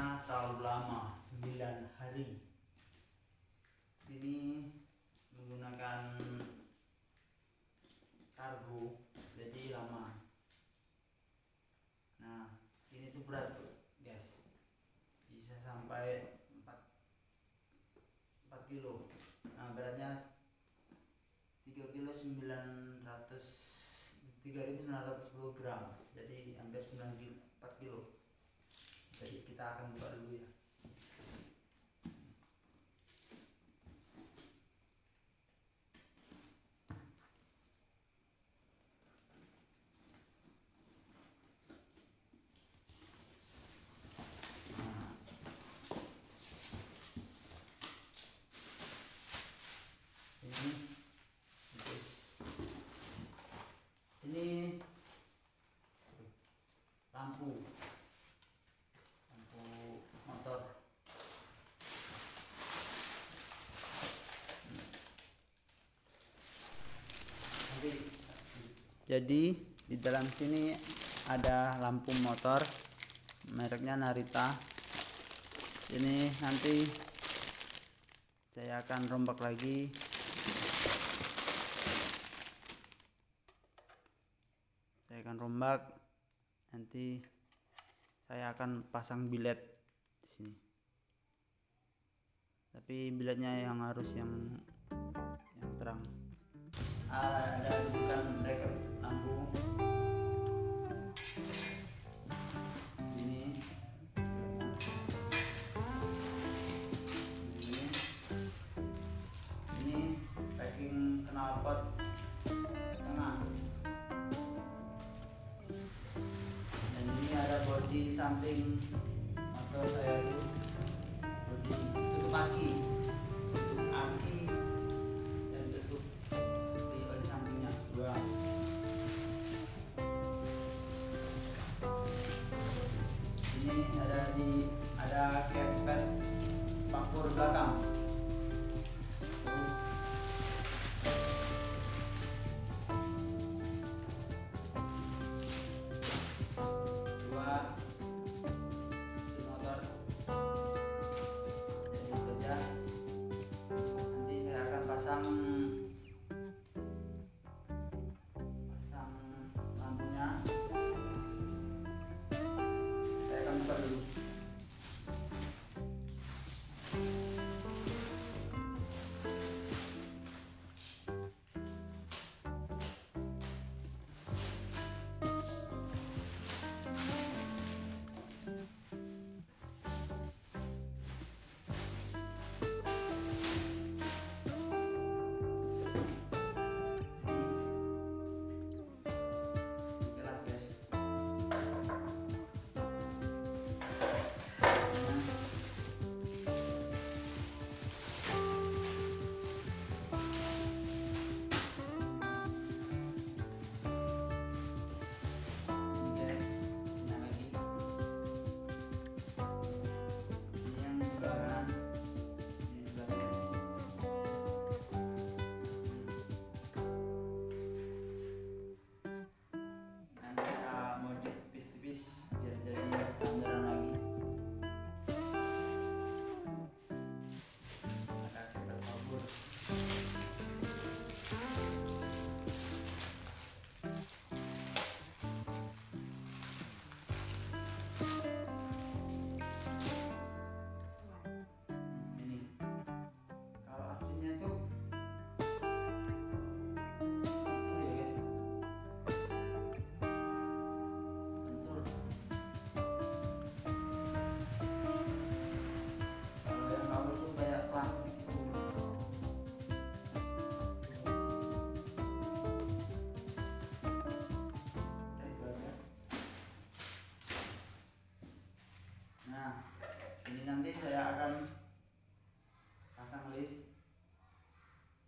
karena terlalu lama, 9 hari. Ini menggunakan kargo jadi lama. Nah ini tuh berat guys, bisa sampai 4 kilo. Nah beratnya 3 kilo 3.910 gram, jadi hampir 4 kilo. Jadi kita akan buka dulu ya. Ini lampu motor. Jadi di dalam sini ada lampu motor mereknya Narita. Ini nanti saya akan rombak lagi. Nanti saya akan pasang bilet di sini. Tapi biletnya yang harus yang terang. Ada bukan bracket lampu. Ini packing knalpot tengah. Dan ini ada bodi samping motor saya itu, bodi tutup aki, dan tutup di bodi sampingnya dua. Ini ada kepet spakbor belakang. Pasang lampunya. Saya akan buka dulu. Nah, ini nanti saya akan pasang list,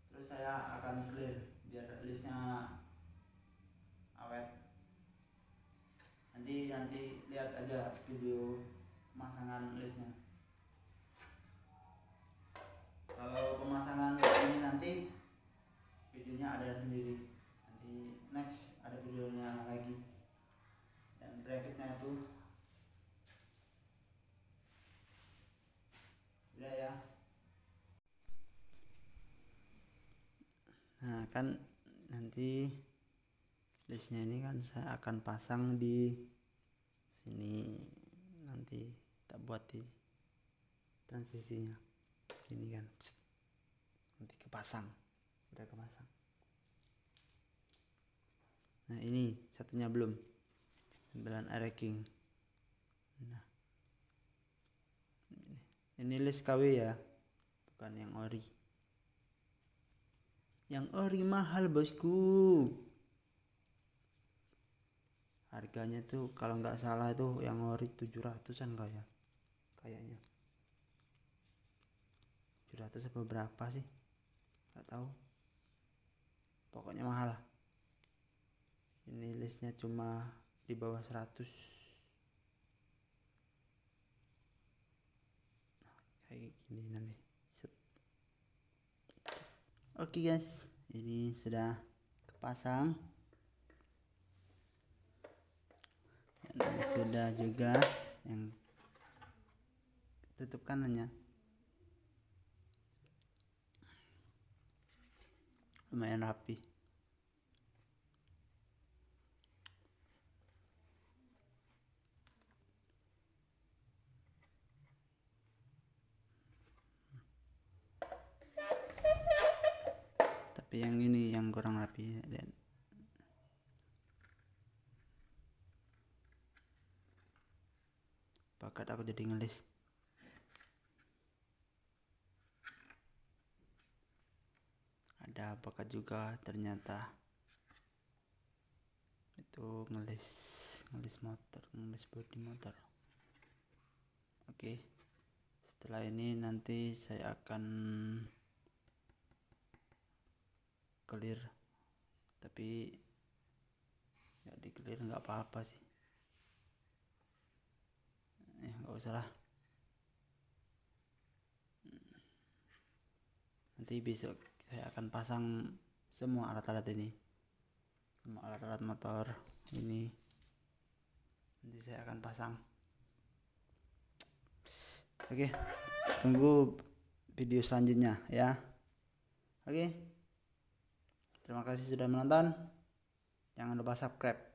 terus saya akan clear biar listnya awet. Nanti lihat aja video pemasangan listnya. Kalau pemasangan ini nanti videonya ada sendiri. Nanti next ada videonya lagi. Dan bracketnya itu kan nanti listnya ini kan saya akan pasang di sini, nanti tak buat di transisinya ini kan, nanti kepasang, udah kepasang. Nah ini satunya belum, sembilan racking. Nah ini list KW ya, bukan yang ori. Yang ori mahal bosku, harganya tuh kalau nggak salah tuh yang ori 700-an kayaknya 700 apa berapa sih, nggak tahu, pokoknya mahal. Ini listnya cuma di bawah 100. Kayak gini nanti. Oke guys, ini sudah kepasang. Dan sudah juga yang tutup kanannya. Lumayan rapi. Tapi yang ini yang kurang rapi dan bakat aku jadi ngelis. Ada bakat juga ternyata, itu ngelis motor, ngelis bodi motor. Oke, setelah ini nanti saya akan clear, tapi nggak di clear nggak apa-apa sih, nggak usah lah. Nanti besok saya akan pasang semua alat-alat ini, semua alat-alat motor ini nanti saya akan pasang. Oke, tunggu video selanjutnya ya. Oke, terima kasih sudah menonton, jangan lupa subscribe.